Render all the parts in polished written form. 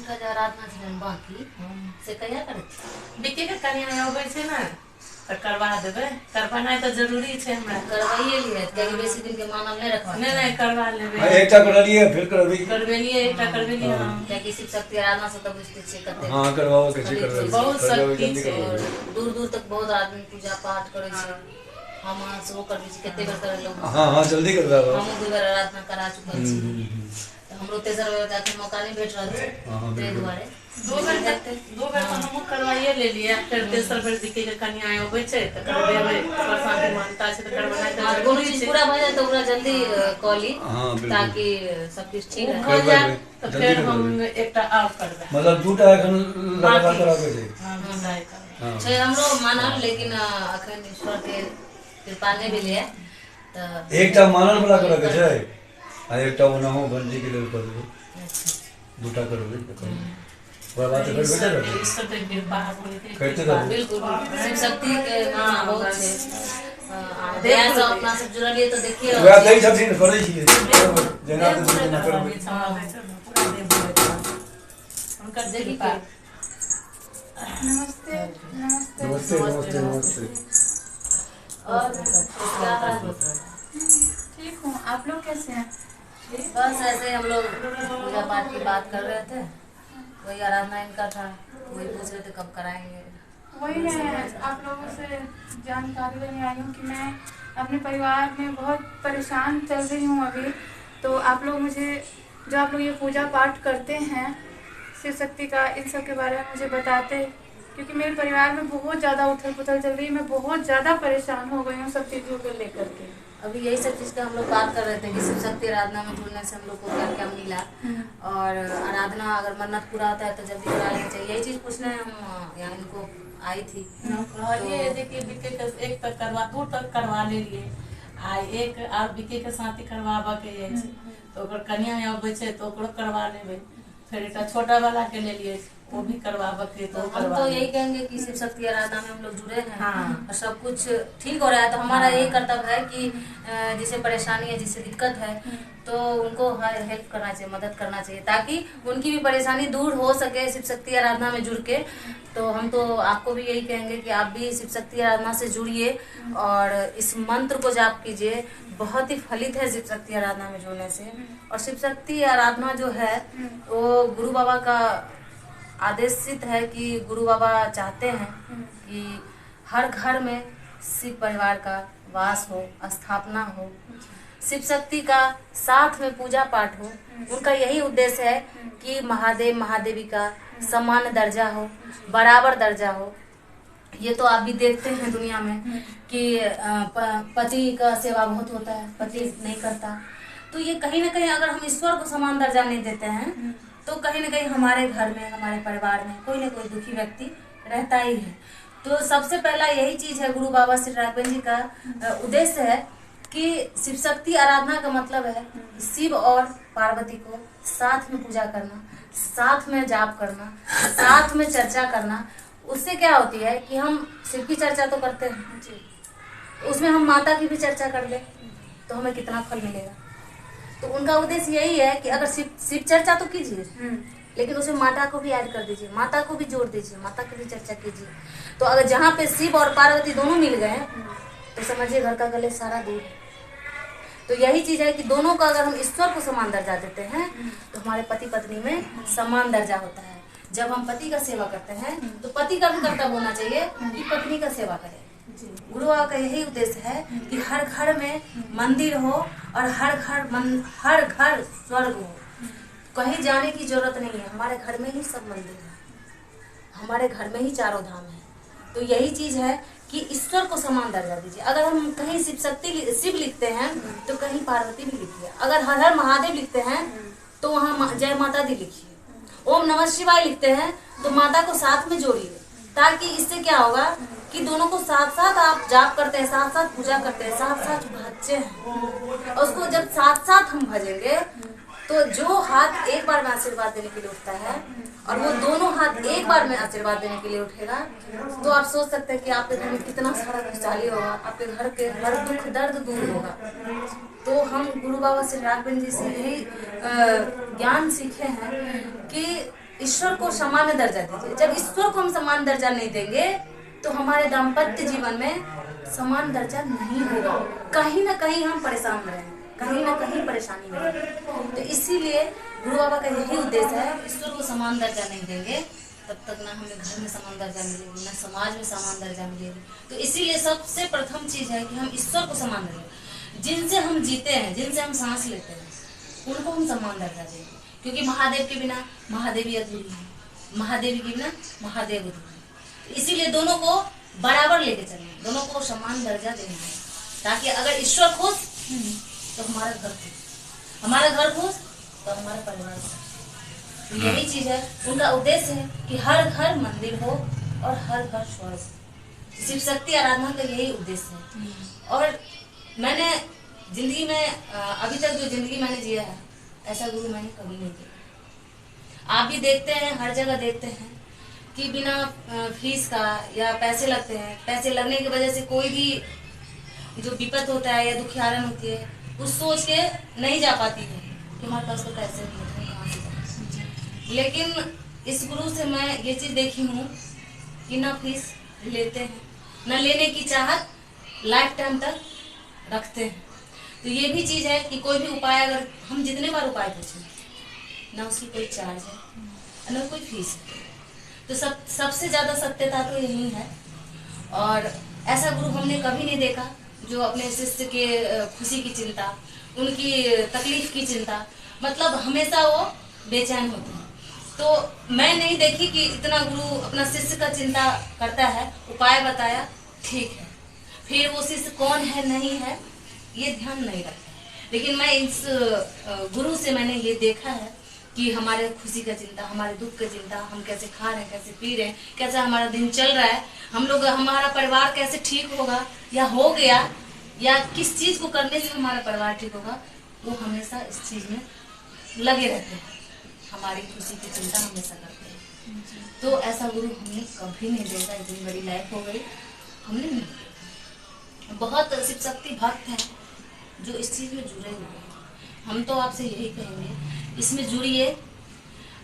हुनका जे आराधना छलनि बाकी से कहिया करैत छी? बिक्की के कनिया अबै छै ने तऽ करवा देबै। करवाना तो जरूरी छै हमरा। करवाइए लिए कियाकि बेसी दिन के मानल नहीं रखवा। नहीं करवा लेबै। हां एकटा करलिए फिर करवेलिए एकटा करवेलिए हां। कियाकि शिव शक्ति आराधना से तो बुझते छियै कते। हां करवाओ कैसे करवाओ। बहुत शक्ति छै। दूर दूर तक बहुत आदमी पूजा पाठ करे छै। हम सेहो करबे छी कते बेर करे लोग। हां जल्दी करवाओ। हम दू बेर आराधना करा चुकल छी। हमरो तेसर बेर का मौका नहीं भेट रहल छै। ते दुआरे दो बेर हम करवाइए लेलिए। फिर तेसर बेर बिक्की के कनिया अबै छै त करबेबै। प्रसाद मानता छै त करवाना त जरूरी छै। पूरा भ जाए त ओकरा जल्दी क ली ताकि सब कुछ ठीक हो जाए त फिर हम एकटा और करबै। मतलब दूटा एखन लगातार कराबे छै। हां दूटा एक छै हमरो मानल लेकिन अखन ईश्वर के कृपा नहीं भेलै त एकटा मानल वाला करे के छै आ एकटा ओनाहो बंदी के लेल करबै। दूटा करबै ओकरा बाद फिर बेटा करबै। ईश्वर के कृपा करते रहबै। बिल्कुल शिव शक्ति के बहुत छै। दया से अपना सब जुड़लिए तो देखिए वह दै छथिन करै छियै जेना जेना करबै। उनका देखिए। नमस्ते नमस्ते नमस्ते नमस्ते नमस्ते। और क्या हाल? ठीक हूँ, आप लोग कैसे हैं? बस ऐसे हम लोग पूजा पाठ की बात कर रहे थे। वही आराधना इनका था, वही पूछ रहे थे कब कराएंगे। वही मैं आप लोगों से जानकारी लेने आई हूँ कि मैं अपने परिवार में बहुत परेशान चल रही हूँ अभी। तो आप लोग मुझे जो आप लोग ये पूजा पाठ करते हैं शिव शक्ति का, इन सब के बारे में मुझे बताते, क्योंकि मेरे परिवार में बहुत ज़्यादा उथल पुथल चल रही है। मैं बहुत ज़्यादा परेशान हो गई हूँ सब चीज़ों को लेकर के। अभी यही सब चीज़ का हम लोग बात कर रहे थे कि शिव शक्ति आराधना में जुड़ने से हम लोग को क्या क्या मिला और आराधना अगर मन्नत पूरा होता है तो जल्दी करा लेना चाहिए। यही चीज़ पूछने हम यहाँ इनको आई थी। ये देखिए बिक्की के एक तक करवा दू तक करवा लेलिए आ एक और बिक्की के साथ ही करवाबा के ये तो ओकर कन्या अबै छै तो ओकरो करवा लेबै। फिर एक छोटा वाला के ले लिए वो भी करवाबा के तो हम तो यही कहेंगे कि शिव शक्ति आराधना में हम लोग जुड़े हैं। हाँ। और सब कुछ ठीक हो रहा है तो हमारा यही कर्तव्य है कि जिसे परेशानी है जिसे दिक्कत है तो उनको हेल्प करना चाहिए, मदद करना चाहिए ताकि उनकी भी परेशानी दूर हो सके शिव शक्ति आराधना में जुड़ के। तो हम तो आपको भी यही कहेंगे कि आप भी शिव शक्ति आराधना से जुड़िए और इस मंत्र को जाप कीजिए। बहुत ही फलित है शिव शक्ति आराधना में जुड़ने से। और शिव शक्ति आराधना जो है वो गुरु बाबा का आदेशित है कि गुरु बाबा चाहते हैं कि हर घर में शिव परिवार का वास हो, स्थापना हो, शिव शक्ति का साथ में पूजा पाठ हो। उनका यही उद्देश्य है कि महादेव महादेवी का समान दर्जा हो, बराबर दर्जा हो। ये तो आप भी देखते हैं दुनिया में कि पति का सेवा बहुत होता है, पति नहीं करता। तो ये कहीं ना कहीं अगर हम ईश्वर को समान दर्जा नहीं देते हैं तो कहीं ना कहीं हमारे घर में, हमारे परिवार में कोई ना कोई दुखी व्यक्ति रहता ही है। तो सबसे पहला यही चीज है, गुरु बाबा श्री राघवेंद्र जी का उद्देश्य है कि शिव शक्ति आराधना का मतलब है शिव और पार्वती को साथ में पूजा करना, साथ में जाप करना, साथ में चर्चा करना। उससे क्या होती है कि हम शिव की चर्चा तो करते हैं, उसमें हम माता की भी चर्चा कर ले तो हमें कितना फल मिलेगा। तो उनका उद्देश्य यही है कि अगर शिव चर्चा तो कीजिए लेकिन उसमें माता को भी ऐड कर दीजिए, माता को भी जोड़ दीजिए, माता की भी चर्चा कीजिए। तो अगर जहाँ पे शिव और पार्वती दोनों मिल गए तो समझिए घर का कलेश सारा दूर है। तो यही चीज है कि दोनों का अगर हम ईश्वर को समान दर्जा देते हैं तो हमारे पति पत्नी में समान दर्जा होता है। जब हम पति का सेवा करते हैं तो पति का भी कर्तव्य होना चाहिए कि पत्नी का सेवा करें। गुरु बाबा का यही उद्देश्य है कि हर घर में मंदिर हो और हर घर स्वर्ग हो। कहीं जाने की जरूरत नहीं है, हमारे घर में ही सब मंदिर है, हमारे घर में ही चारों धाम है। तो यही चीज है कि ईश्वर को समान दर्जा दीजिए। अगर हम कहीं शिव लिखते हैं तो कहीं पार्वती भी लिखिए। अगर हर हर महादेव लिखते हैं तो वहाँ जय माता दी लिखिए। ओम नमः शिवाय लिखते हैं तो माता को साथ में जोड़िए, ताकि इससे क्या होगा कि दोनों को साथ साथ आप जाप करते हैं, साथ साथ पूजा करते हैं, साथ साथ भजते हैं। और उसको जब साथ साथ हम भजेंगे तो जो हाथ एक बार में आशीर्वाद देने के लिए उठता है और वो दोनों हाथ एक बार में आशीर्वाद देने के लिए उठेगा तो आप सोच सकते हैं कि आपके घर में कितना सारा खुशहाली होगा, आपके घर के हर दुख दर्द दूर होगा। तो हम गुरु बाबा श्री राघवेंद्र जी से यही ज्ञान सीखे हैं कि ईश्वर को सामान्य दर्जा दीजिए। जब ईश्वर को हम समान दर्जा नहीं देंगे तो हमारे दाम्पत्य जीवन में समान दर्जा नहीं होगा। कहीं ना कहीं हम परेशान रहेंगे, कहीं ना कहीं परेशानी में रहेंगे। तो इसीलिए गुरु बाबा का यही उद्देश्य है, ईश्वर को समान दर्जा नहीं देंगे तब तक ना हमें घर में समान दर्जा मिलेगी, ना समाज में समान दर्जा मिलेगी। तो इसीलिए सबसे प्रथम चीज है कि हम ईश्वर को समान देंगे। जिनसे हम जीते हैं, जिनसे हम सांस लेते हैं, उनको हम समान दर्जा देंगे। क्योंकि महादेव के बिना महादेवी अधूरी है, महादेवी के बिना महादेव अधूरी है। इसीलिए दोनों को बराबर लेके चलना, दोनों को समान दर्जा देना है, ताकि अगर ईश्वर खुश तो हमारा घर खुश, हमारा घर खुश तो हमारा परिवार खुश। तो यही चीज है, उनका उद्देश्य है कि हर घर मंदिर हो और हर घर स्वर्ग हो। शिव शक्ति आराधना का यही उद्देश्य है। और मैंने जिंदगी में अभी तक जो जिंदगी मैंने जिया है, ऐसा गुरु मैंने कभी नहीं देखा। आप भी देखते हैं, हर जगह देखते हैं कि बिना फीस का या पैसे लगते हैं, पैसे लगने की वजह से कोई भी जो विपत होता है या दुखियारन होती है, उस सोच के नहीं जा पाती है कि हमारे पास तो पैसे नहीं है, कहाँ से जाए। लेकिन इस गुरु से मैं ये चीज देखी हूँ कि ना फीस लेते हैं, ना लेने की चाहत लाइफ टाइम तक रखते हैं। तो ये भी चीज है कि कोई भी उपाय अगर हम जितने बार उपाय पूछें, ना उसकी कोई चार्ज है ना कोई फीस है। तो सबसे ज्यादा सत्यता तो यही है। और ऐसा गुरु हमने कभी नहीं देखा जो अपने शिष्य के खुशी की चिंता, उनकी तकलीफ की चिंता, मतलब हमेशा वो बेचैन होते हैं। तो मैं नहीं देखी कि इतना गुरु अपना शिष्य का चिंता करता है। उपाय बताया, ठीक है, फिर वो शिष्य कौन है नहीं है ये ध्यान नहीं रखता। लेकिन मैं इस गुरु से मैंने ये देखा है कि हमारे खुशी का चिंता, हमारे दुख का चिंता, हम कैसे खा रहे हैं, कैसे पी रहे हैं, कैसा हमारा दिन चल रहा है, हम लोग, हमारा परिवार कैसे ठीक होगा या हो गया, या किस चीज को करने से हमारा परिवार ठीक होगा, वो हमेशा इस चीज में लगे रहते हैं। हमारी खुशी की चिंता हमेशा करते हैं। तो ऐसा गुरु हमने कभी नहीं देखा। इतनी बड़ी लाइफ हो गई, हमने नहीं देखा। बहुत शिव शक्ति भक्त हैं जो इस चीज में जुड़े हुए हैं। हम तो आपसे यही कहेंगे, इसमें जुड़िए।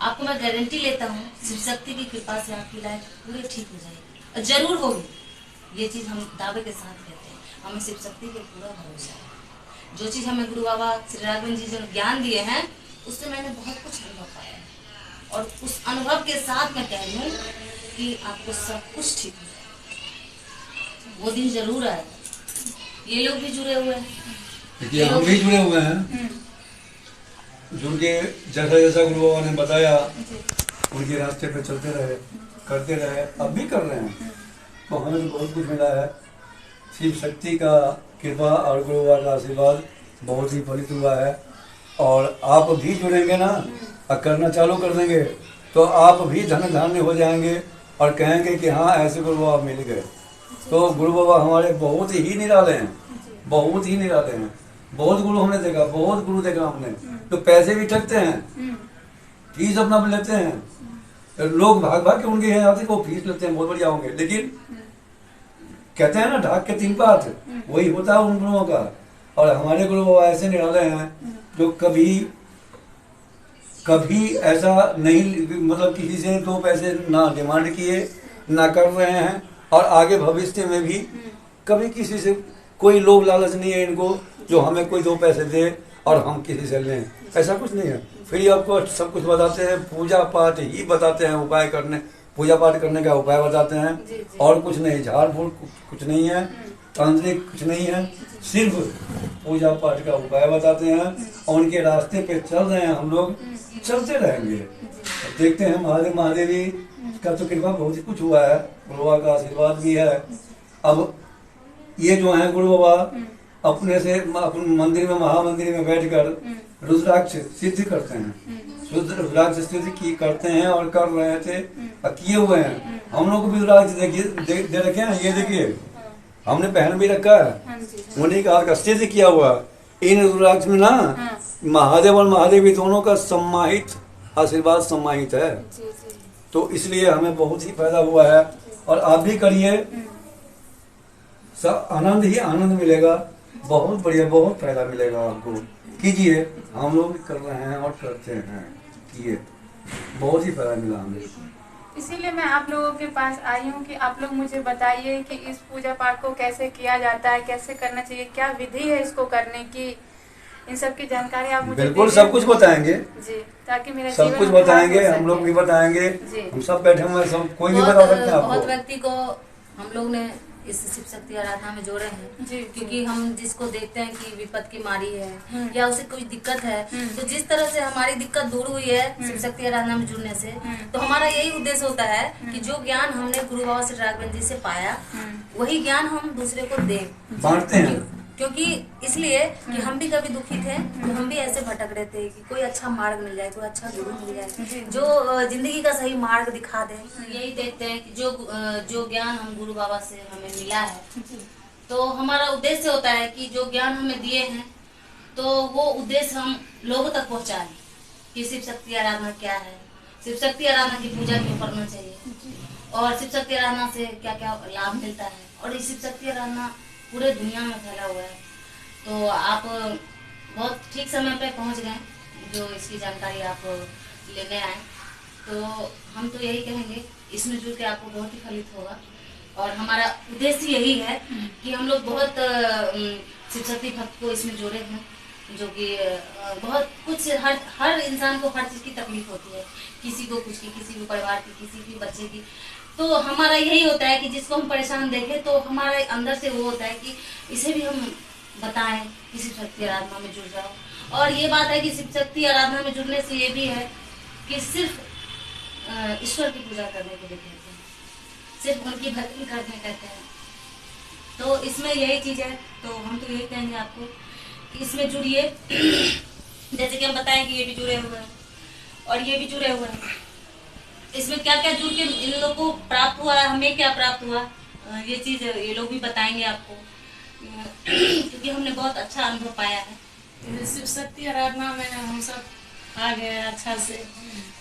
आपको मैं गारंटी लेता हूँ, शिव शक्ति की कृपा से आपकी लाइफ पूरी ठीक हो जाएगी, जरूर होगी। ये चीज हम दावे के साथ कहते हैं। हमें शिव शक्ति पे पूरा भरोसा है। जो चीज हमें गुरु बाबा श्री राघवेंद्र जी जो ज्ञान दिए हैं, उससे मैंने बहुत कुछ अनुभव पाया है। और उस अनुभव के साथ मैं कह रही हूँ कि आपको सब कुछ ठीक हो जाएगा। वो दिन जरूर आएगा। ये लोग भी जुड़े हुए हैं, देखिए हम भी जुड़े हुए हैं। जुड़ के जैसा जैसा गुरु बाबा ने बताया उनके रास्ते पे चलते रहे, करते रहे, अब भी कर रहे हैं। तो हमें तो बहुत कुछ मिला है। शिव शक्ति का कृपा और गुरु बाबा का आशीर्वाद बहुत ही फलित हुआ है। और आप भी जुड़ेंगे ना और करना चालू कर देंगे तो आप भी धन धान्य हो जाएंगे और कहेंगे कि हाँ ऐसे गुरु बाबा मिल गए। तो गुरु बाबा हमारे बहुत ही निराले हैं, बहुत ही निराले हैं। बहुत गुरु हमने देखा, बहुत गुरु देखा हमने, तो पैसे भी ठगते हैं, फीस अपना लेते हैं। लोग भाग भाग के उनके यहाँ आते वो फीस लेते हैं, बहुत बढ़िया होंगे, लेकिन कहते हैं ना ढाक के 3 पात, वही होता है उन गुरुओं का। और हमारे गुरु बाबा ऐसे निराले हैं जो कभी ऐसा नहीं, मतलब किसी से 2 पैसे ना डिमांड किए, ना कर रहे हैं। और आगे भविष्य में भी कभी किसी से कोई लोभ लालच नहीं है इनको जो हमें कोई 2 पैसे दे और हम किसी से लें, ऐसा कुछ नहीं है। फिर आपको सब कुछ बताते हैं, पूजा पाठ ही बताते हैं, उपाय करने, पूजा पाठ करने का उपाय बताते हैं, और कुछ नहीं। झाड़ फूल कुछ नहीं है, तांत्रिक कुछ नहीं है, सिर्फ पूजा पाठ का उपाय बताते हैं। और उनके रास्ते पे चल रहे हैं हम लोग, चलते रहेंगे। देखते हैं महादेव महादेवी का तो कृपा बहुत ही कुछ हुआ है, गुरु बाबा का आशीर्वाद भी है। अब ये जो है गुरु बाबा अपने से अपने मंदिर में, महामंदिर में बैठकर रुद्राक्ष सिद्ध करते हैं, रुद्राक्ष सिद्ध की करते हैं और कर रहे थे, किए हुए हैं। हम लोग को भी रुद्राक्ष दे रखे हैं, ये देखिए हमने पहन भी रखा है, उन्हीं का सिद्ध किया हुआ। इन रुद्राक्ष में ना महादेव और महादेवी दोनों का सम्माहित आशीर्वाद सम्माहित है। तो इसलिए हमें बहुत ही फायदा हुआ है। और आप भी करिए, सब आनंद ही आनंद मिलेगा, बहुत बढ़िया, बहुत फायदा मिलेगा आपको। कीजिए, हम लोग भी कर रहे हैं और करते हैं, किए बहुत ही फायदा मिला हमें। इसीलिए मैं आप लोगों के पास आई हूँ कि आप लोग मुझे बताइए कि इस पूजा पाठ को कैसे किया जाता है, कैसे करना चाहिए, क्या विधि है इसको करने की। इन सब की जानकारी आप मुझे बिल्कुल सब कुछ बताएंगे जी, ताकि मेरा सब जीवन कुछ उद्धार बताएंगे, हो हम लोग सके। भी बताएंगे। जी। हम सब बैठे हुए हैं, सब कोई भी बता सकते हैं बहुत आपको। व्यक्ति को हम लोग ने इस शिव शक्ति आराधना में जोड़े हैं जी, क्योंकि हम जिसको देखते हैं कि विपद की मारी है या उसे कोई दिक्कत है, तो जिस तरह से हमारी दिक्कत दूर हुई है शिव शक्ति आराधना में जुड़ने से, तो हमारा यही उद्देश्य होता है कि जो ज्ञान हमने गुरु बाबा श्री राघवेंद्र जी से पाया वही ज्ञान हम दूसरे को दें, बांटते हैं। क्योंकि इसलिए कि हम भी कभी दुखी थे, तो हम भी ऐसे भटक रहे थे कि कोई अच्छा मार्ग मिल जाए, कोई अच्छा गुरु मिल जाए जो जिंदगी का सही मार्ग दिखा दे। यही देखते हैं कि जो ज्ञान हम गुरु बाबा से हमें मिला है, तो हमारा उद्देश्य होता है कि जो ज्ञान हमें दिए हैं तो वो उद्देश्य हम लोगों तक पहुंचाएं कि शिव शक्ति आराधना क्या है, शिव शक्ति आराधना की पूजा क्यों करना चाहिए और शिव शक्ति आराधना से क्या क्या लाभ मिलता है। और ये शिव शक्ति आराधना पूरे दुनिया में फैला हुआ है, तो आप बहुत ठीक समय पे पहुंच गए जो इसकी जानकारी आप लेने आए। तो हम तो यही कहेंगे इसमें जुड़ के आपको बहुत ही फलित होगा। और हमारा उद्देश्य यही है कि हम लोग बहुत शिव शक्ति भक्त को इसमें जोड़े हैं, जो कि बहुत कुछ हर इंसान को हर चीज़ की तकलीफ होती है, किसी को कुछ की, किसी को परिवार की, किसी की बच्चे की। तो हमारा यही होता है कि जिसको हम परेशान देखें तो हमारे अंदर से वो होता है कि इसे भी हम बताएं कि शिव शक्ति आराधना में जुड़ जाओ। और ये बात है कि शिव शक्ति आराधना में जुड़ने से ये भी है कि सिर्फ ईश्वर की पूजा करने के लिए कहते हैं, सिर्फ उनकी भक्ति करने कहते हैं। तो इसमें यही चीज़ है, तो हम तो यही कहेंगे आपको कि इसमें जुड़िए। जैसे कि हम बताएं कि ये भी जुड़े हुए हैं और ये भी जुड़े हुए हैं, इसमें क्या क्या जुड़ के इन लोगों को प्राप्त हुआ है, हमें क्या प्राप्त हुआ, ये चीज़ ये लोग भी बताएंगे आपको क्योंकि हमने बहुत अच्छा अनुभव पाया है। शिव शक्ति आराधना में हम सब आ गए अच्छा से,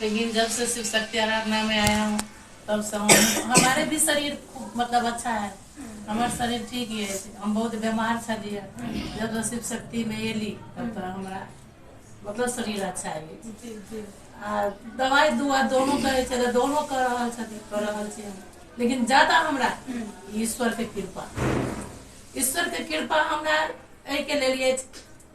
लेकिन जब से शिव शक्ति आराधना में आया हूँ तब से हमारे भी शरीर मतलब अच्छा है, हमारा शरीर ठीक ही है। हम बहुत बीमार छलिए, जब से शिव शक्ति में एली तब तो हमारा मतलब शरीर अच्छा है। दवाई दुआ दोनों करे छे, दोनों कर रहल छे, लेकिन ज्यादा हमरा ईश्वर के कृपा हमरा एहि के लिए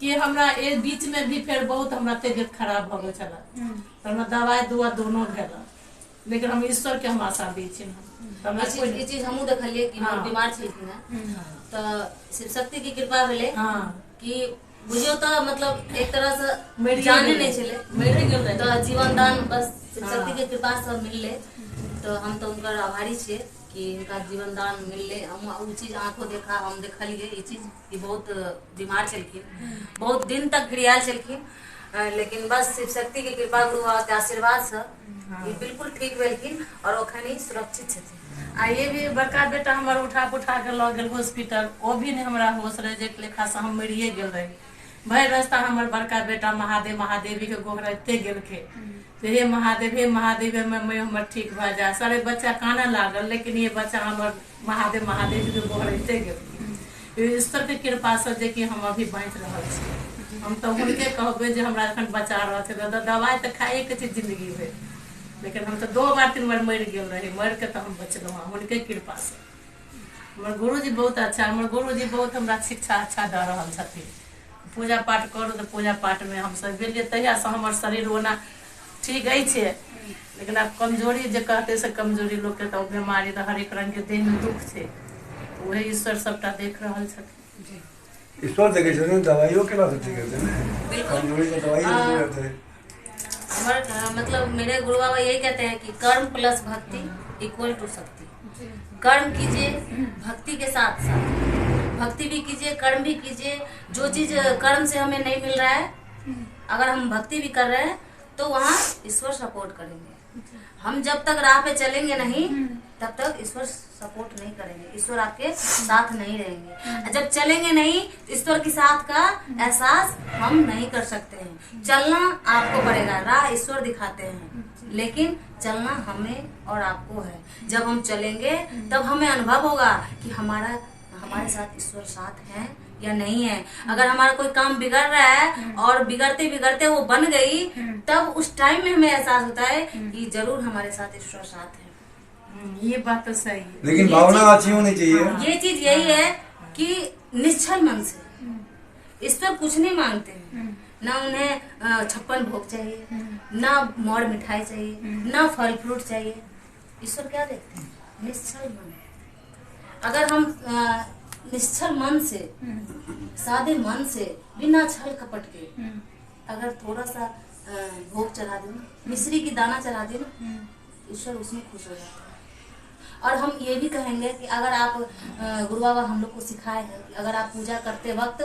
कि हमरा एक बीच में भी फिर बहुत हमरा तबियत खराब हो गए छला, तो हमरा दवाई दुआ दोनों भेल, लेकिन हम ईश्वर के हम आशा दी छी। ये चीज हमहू देखलिए कि हम बीमार छलखिन ना, तो शिव शक्ति की कृपा भेले कि बुझियो तो मतलब एक तरह से जाने नहीं चले मेरे गेल रहे, तो जीवन दान बस शिव शक्ति के कृपा से मिलले। तो हम तो उनका आभारी छे कि इनका जीवन दान मिलले। हम उ चीज आंखों देखा, हम देखलिए ये चीज कि बहुत बीमार छलखिन, बहुत दिन तक घड़ियाल छलखिन, लेकिन बस शिव शक्ति की कृपा गुरु बाबा के आशीर्वाद से ये बिल्कुल ठीक भेलखिन और ओखनी सुरक्षित छथिन। आ ये भी बड़का बेटा हमार उठा के लऽ गेल हॉस्पिटल, वो भी नहीं हमरा होश रहे, जे लेखा से हम मरिए गेल रही। भर रास्ता हमार बड़का बेटा महादेवी के गोहराते गेल के, तो हे महादेव में हमर ठीक भऽ जाए। सारे बच्चा काने लागल, लेकिन ये बच्चा हमार महादेव के गोहराते गेल। ईश्वर के कृपा से जे कि हम अभी बाँच रहल छी। हम तो हुनके कहबे जे हमरा एखन बचा रहल छै, दवाई तो खाए के छै जिंदगी भर, लेकिन हम तो 2 बार 3 बार मर गेल रही, मर के तो हम बचलहुँ हुनके कृपा से। हमर गुरुजी बहुत अच्छा, हमर गुरुजी बहुत हमरा शिक्षा अच्छा दऽ रहल छथिन। पूजा पाठ करू तो पूजा पाठ में हम सब गेलिए, तहिया से हमर शरीर ओना ठीक अछि, लेकिन आब कमजोरी जे कहते से कमजोरी लोग के तो बीमारी तो हर एक रंग के देह में दुख छै, वही ईश्वर सबटा देख रहल छथिन। ईश्वर देखे छथिन, दवाइयों के बाद ठीक रहते हैं, कमजोरी तो दवाई नहीं रहते हैं। मतलब मेरे गुरु बाबा यही कहते हैं कि कर्म प्लस भक्ति इक्वल टू शक्ति। कर्म कीजिए भक्ति के साथ साथ, भक्ति भी कीजिए, कर्म भी कीजिए। जो चीज कर्म से हमें नहीं मिल रहा है, अगर हम भक्ति भी कर रहे हैं तो वहाँ ईश्वर सपोर्ट करेंगे। हम जब तक राह पे चलेंगे नहीं तब तक ईश्वर सपोर्ट नहीं करेंगे, ईश्वर आपके साथ नहीं रहेंगे। जब चलेंगे नहीं, ईश्वर के साथ का एहसास हम नहीं कर सकते हैं। चलना आपको पड़ेगा, राह ईश्वर दिखाते हैं, लेकिन चलना हमें और आपको है। जब हम चलेंगे तब हमें अनुभव होगा कि हमारे साथ ईश्वर साथ हैं, या नहीं है। अगर हमारा कोई काम बिगड़ रहा है और बिगड़ते बिगड़ते वो बन गई, तब उस टाइम में हमें एहसास होता है कि जरूर हमारे साथ ईश्वर साथ है। ये बात तो सही है। लेकिन भावना अच्छी होनी चाहिए। ये चीज यही है कि निश्चल मन से ईश्वर कुछ नहीं मांगते हैं, ना उन्हें 56 भोग चाहिए, ना मोर मिठाई चाहिए, ना फल फ्रूट चाहिए। ईश्वर क्या देखते हैं? निश्चल मन। अगर हम निश्चल मन से, सादे मन से, बिना छल कपट के अगर थोड़ा सा भोग चढ़ा दें, मिश्री की दाना चढ़ा दें, ईश्वर उसमें खुश हो जाता है। और हम ये भी कहेंगे कि अगर आप गुरु बाबा हम लोग को सिखाए हैं कि अगर आप पूजा करते वक्त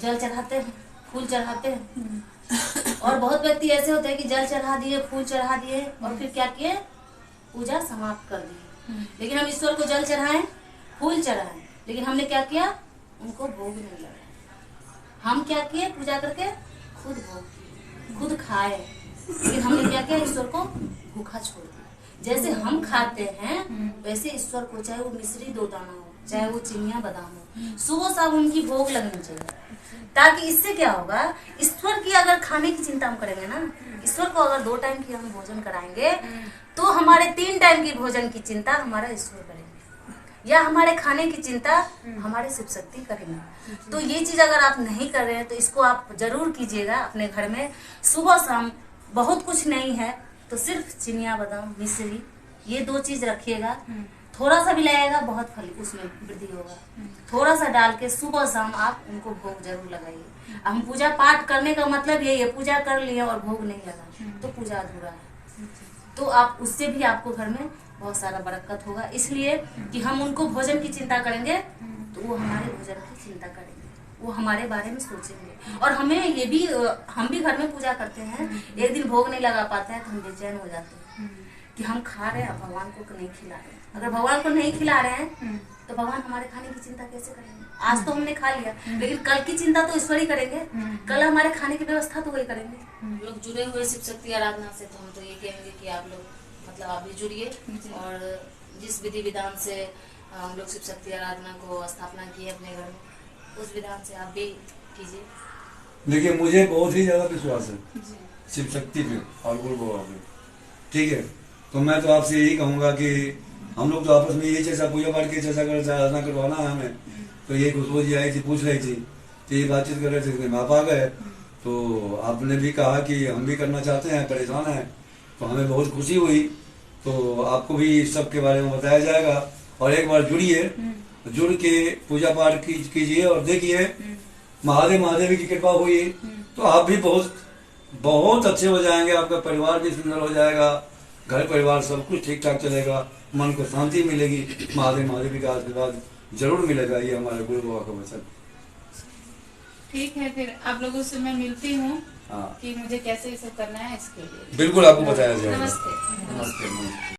जल चढ़ाते हैं, फूल चढ़ाते हैं, और बहुत व्यक्ति ऐसे होते हैं कि जल चढ़ा दिए, फूल चढ़ा दिए और फिर क्या किए, पूजा समाप्त कर दी। लेकिन हम ईश्वर को जल चढ़ाएं, फूल चढ़ाएं, लेकिन हमने क्या किया, उनको भोग नहीं लगाया। हम क्या किए, पूजा करके खुद भोग किए, खुद खाए, लेकिन हमने क्या किया, ईश्वर को भूखा छोड़ दिया। जैसे हम खाते हैं वैसे ईश्वर को, चाहे वो मिश्री 2 दाना हो, चाहे वो चिनिया बादाम हो, सुबह शाम उनकी भोग लगनी चाहिए। ताकि इससे क्या होगा, ईश्वर की अगर खाने की चिंता हम करेंगे ना, ईश्वर को अगर 2 टाइम की हम भोजन कराएंगे, तो हमारे 3 टाइम की भोजन की चिंता हमारा ईश्वर करेंगे, या हमारे खाने की चिंता हमारे शिव शक्ति करेंगे। तो ये चीज अगर आप नहीं कर रहे हैं तो इसको आप जरूर कीजिएगा अपने घर में। सुबह शाम बहुत कुछ नहीं है तो सिर्फ चिनिया बादाम, मिश्री, ये 2 चीज रखिएगा। थोड़ा सा भी लगेगा, बहुत फल उसमें वृद्धि होगा। थोड़ा सा डाल के सुबह शाम आप उनको भोग जरूर लगाइए। हम पूजा पाठ करने का मतलब यही है, पूजा कर लिए और भोग नहीं लगा तो पूजा अधूरा है। तो आप उससे भी आपको घर में बहुत सारा बरकत होगा। इसलिए कि हम उनको भोजन की चिंता करेंगे तो वो हमारे भोजन की चिंता करेंगे, वो हमारे बारे में सोचेंगे। और हमें ये भी, हम भी घर में पूजा करते हैं, एक दिन भोग नहीं लगा पाते हैं तो हम बेचैन हो जाते हैं कि हम खा रहे हैं, भगवान को नहीं खिला रहे हैं। अगर भगवान को नहीं खिला रहे हैं तो भगवान हमारे खाने की चिंता कैसे करेंगे? आज तो हमने खा लिया, लेकिन कल की चिंता तो ईश्वर ही करेंगे, कल हमारे खाने की व्यवस्था तो वही करेंगे। लोग जुड़े हुए शिव शक्ति आराधना से, तो हम तो ये कहेंगे कि आप लोग मतलब आप भी जुड़िए, और जिस विधि विधान से हम लोग शिव शक्ति आराधना को स्थापना की है अपने घर में, उस विधान से आप भी कीजिए। देखिए, मुझे बहुत ही ज्यादा विश्वास है शिव शक्ति पे और गुरु बाबा पे, ठीक है। तो मैं तो आपसे यही कहूंगा कि हम लोग तो आपस में यही चर्चा, पूजा पाठ की चर्चा कर, आराधना करवाना है हमें। तो ये खुशबू जी आई थी, पूछ रही थी, तो ये बातचीत कर रहे थे, आप आ गए। तो आपने भी कहा कि हम भी करना चाहते हैं, परेशान हैं, तो हमें बहुत खुशी हुई। तो आपको भी इस सब के बारे में बताया जाएगा, और एक बार जुड़िए, जुड़ के पूजा पाठ कीजिए और देखिए महादेव की कृपा हुई तो आप भी बहुत बहुत अच्छे हो जाएंगे। आपका परिवार भी सुंदर हो जाएगा, घर परिवार सब कुछ ठीक ठाक चलेगा, मन को शांति मिलेगी, महादेव का आशीर्वाद जरूर मिलेगा। ये हमारे गुरु बाबा का वचन। ठीक है, फिर आप लोगों से मैं मिलती हूँ हाँ, कि मुझे कैसे ये सब करना है, इसके लिए बिल्कुल आपको बताया जाएगा। नमस्ते। नमस्ते।